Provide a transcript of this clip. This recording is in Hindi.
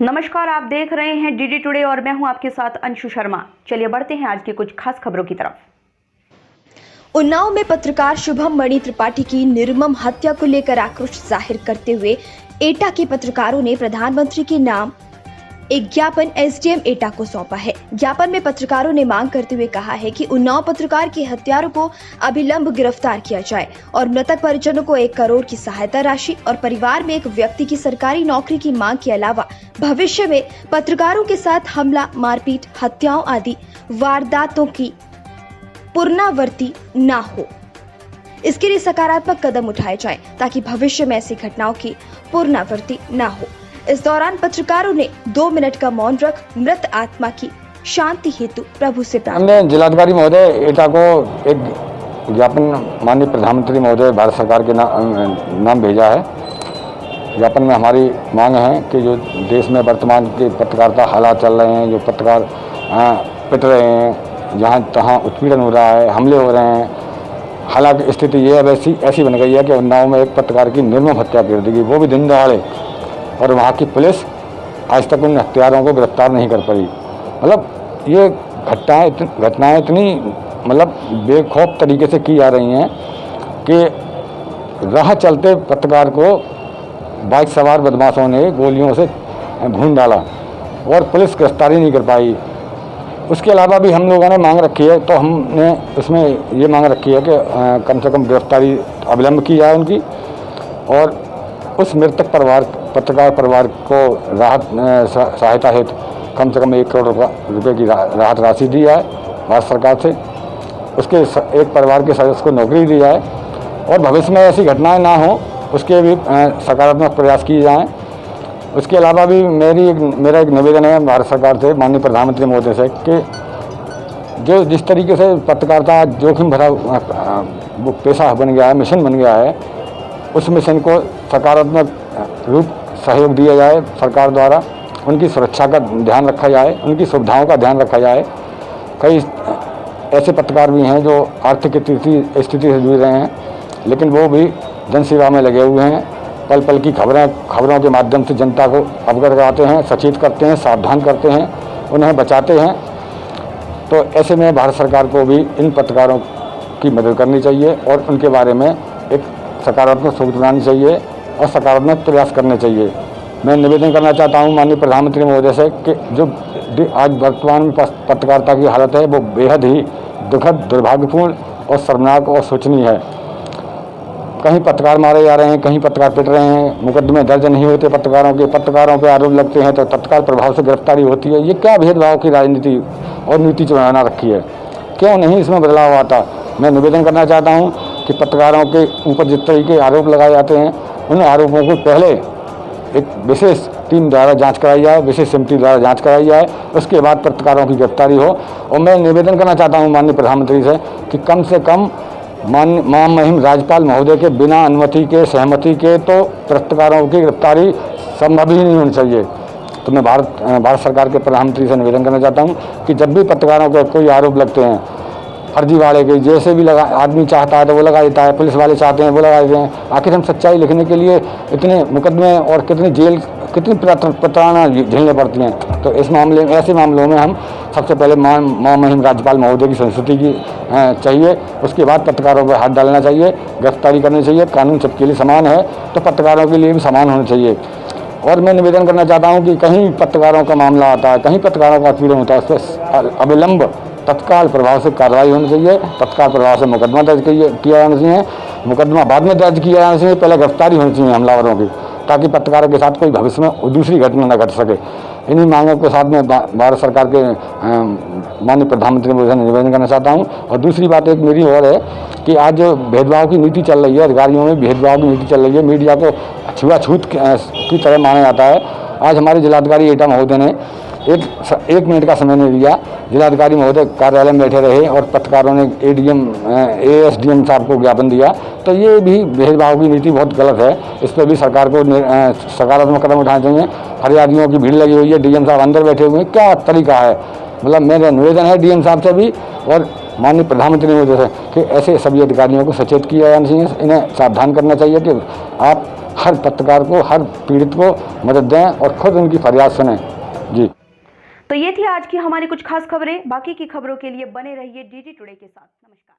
नमस्कार, आप देख रहे हैं डीडी टुडे और मैं हूं आपके साथ अंशु शर्मा। चलिए बढ़ते हैं आज की कुछ खास खबरों की तरफ। उन्नाव में पत्रकार शुभम मणि त्रिपाठी की निर्मम हत्या को लेकर आक्रोश जाहिर करते हुए एटा के पत्रकारों ने प्रधानमंत्री के नाम एक ज्ञापन एसडीएम एटा को सौंपा है। ज्ञापन में पत्रकारों ने मांग करते हुए कहा है कि उन्नाव पत्रकार के हत्यारों को अविलंब गिरफ्तार किया जाए और मृतक परिजनों को 1 करोड़ की सहायता राशि और परिवार में एक व्यक्ति की सरकारी नौकरी की मांग के अलावा भविष्य में पत्रकारों के साथ हमला, मारपीट, हत्याओं आदि वारदातों की पुनरावृत्ति न हो। इसके लिए सकारात्मक कदम उठाए जाएं ताकि भविष्य में ऐसी घटनाओं की पुनरावृत्ति न हो। इस दौरान पत्रकारों ने 2 मिनट का मौन रख मृत आत्मा की शांति हेतु प्रभु से प्रार्थना। हमने जिलाधिकारी महोदय एटा को एक ज्ञापन माननीय प्रधानमंत्री महोदय भारत सरकार के नाम भेजा है। ज्ञापन में हमारी मांग है कि जो देश में वर्तमान के पत्रकारिता हालात चल रहे हैं, जो पत्रकार पिट रहे हैं, जहाँ तहाँ उत्पीड़न हो रहा है, हमले हो रहे हैं, हालांकि स्थिति ये अब ऐसी बन गई है कि उन्नाव में एक पत्रकार की निर्मम हत्या कर दी गई, वो भी दिन दहाड़े, और वहाँ की पुलिस आज तक उन हत्यारों को गिरफ्तार नहीं कर पाई। मतलब ये घटनाएं इतनी मतलब बेखौफ तरीके से की जा रही हैं कि राह चलते पत्रकार को बाइक सवार बदमाशों ने गोलियों से भून डाला और पुलिस गिरफ्तारी नहीं कर पाई। उसके अलावा भी हम लोगों ने मांग रखी है, तो हमने उसमें ये मांग रखी है कि कम से कम गिरफ्तारी अविलंब की जाए उनकी, और उस मृतक पत्रकार परिवार को राहत सहायता हेतु कम से कम 1 करोड़ रुपए की राहत राशि दी जाए भारत सरकार से। उसके एक परिवार के सदस्य को नौकरी दी जाए और भविष्य में ऐसी घटनाएं ना हो, उसके भी सकारात्मक प्रयास किए जाएं। उसके अलावा भी मेरा एक निवेदन है भारत सरकार से, माननीय प्रधानमंत्री महोदय से, कि जो जिस तरीके से पत्रकारिता जोखिम भरा वो पेशा बन गया है, मिशन बन गया है, उस मिशन को सकारात्मक रूप सहयोग दिया जाए सरकार द्वारा। उनकी सुरक्षा का ध्यान रखा जाए, उनकी सुविधाओं का ध्यान रखा जाए। कई ऐसे पत्रकार भी हैं जो आर्थिक स्थिति से जूझ रहे हैं, लेकिन वो भी जन सेवा में लगे हुए हैं। पल पल की खबरों के माध्यम से जनता को अवगत कराते हैं, सचेत करते हैं, सावधान करते हैं, उन्हें बचाते हैं। तो ऐसे में भारत सरकार को भी इन पत्रकारों की मदद करनी चाहिए और उनके बारे में एक सकारात्मक सोच बनानी चाहिए और सकारात्मक प्रयास करने चाहिए। मैं निवेदन करना चाहता हूं माननीय प्रधानमंत्री महोदय से कि जो आज वर्तमान में पत्रकारिता की हालत है वो बेहद ही दुखद, दुर्भाग्यपूर्ण और शर्मनाक और शोचनीय है। कहीं पत्रकार मारे जा रहे हैं, कहीं पत्रकार पिट रहे हैं, मुकदमे दर्ज नहीं होते पत्रकारों पे आरोप लगते हैं तो तत्काल प्रभाव से गिरफ्तारी होती है। ये क्या भेदभाव की राजनीति और नीति बना रखी है? क्यों नहीं इसमें बदलाव आता? मैं निवेदन करना चाहता हूँ कि पत्रकारों के ऊपर जिस तरीके आरोप लगाए जाते हैं, उन आरोपों को पहले एक विशेष टीम द्वारा जांच कराई जाए, विशेष समिति द्वारा जांच कराई जाए, उसके बाद पत्रकारों की गिरफ्तारी हो। और मैं निवेदन करना चाहता हूं माननीय प्रधानमंत्री से कि कम से कम महामहिम राज्यपाल महोदय के बिना अनुमति के, सहमति के तो पत्रकारों की गिरफ्तारी संभव ही नहीं होनी चाहिए। तो मैं भारत सरकार के प्रधानमंत्री से निवेदन करना चाहता हूँ कि जब भी पत्रकारों को कोई आरोप लगते हैं, फर्जीवाड़े के जैसे भी आदमी चाहता है तो वो लगा देता है, पुलिस वाले चाहते हैं वो लगा देते हैं। आखिर हम सच्चाई लिखने के लिए इतने मुकदमे और कितनी प्रताड़ना झेलने पड़ती हैं। तो इस मामले में, ऐसे मामलों में हम सबसे पहले महामहिम राज्यपाल महोदय की संस्तुति की चाहिए। उसके बाद पत्रकारों पर हाथ डालना चाहिए, गिरफ्तारी करनी चाहिए। कानून सबके लिए समान है तो पत्रकारों के लिए भी समान होना चाहिए। और मैं निवेदन करना चाहता हूँ कि कहीं पत्रकारों का मामला आता है, कहीं पत्रकारों का पीड़न होता है, उस पर अविलंब तत्काल प्रभाव से कार्रवाई होनी चाहिए, तत्काल प्रभाव से मुकदमा दर्ज किया जाना चाहिए। मुकदमा बाद में दर्ज किया जाना चाहिए, पहले गिरफ्तारी होनी चाहिए हमलावरों की, ताकि पत्रकारों के साथ कोई भविष्य में दूसरी घटना न घट सके। इन्हीं मांगों के साथ में भारत सरकार के माननीय प्रधानमंत्री मोदी से निवेदन करना चाहता हूँ। और दूसरी बात एक मेरी और है कि आज जो भेदभाव की नीति चल रही है, अधिकारियों में भेदभाव की नीति चल रही है, मीडिया को छुआछूत की तरह माना जाता है। आज हमारे जिलाधिकारी एटा महोदय ने एक मिनट का समय नहीं दिया, जिलाधिकारी महोदय कार्यालय में बैठे रहे और पत्रकारों ने एएसडीएम साहब को ज्ञापन दिया। तो ये भी भेदभाव की नीति बहुत गलत है। इस पर भी सरकार को सकारात्मक कदम उठाने चाहिए। फरियादियों की भीड़ लगी हुई है, डीएम साहब अंदर बैठे हुए हैं, क्या तरीका है? मतलब मेरा निवेदन है डीएम साहब से भी और माननीय प्रधानमंत्री महोदय से कि ऐसे सभी अधिकारियों को सचेत किया जाना चाहिए, इन्हें सावधान करना चाहिए कि आप हर पत्रकार को, हर पीड़ित को मदद दें और खुद उनकी फरियाद सुनें। जी। तो ये थी आज की हमारी कुछ खास खबरें। बाकी की खबरों के लिए बने रहिए डीडी टुडे के साथ। नमस्कार।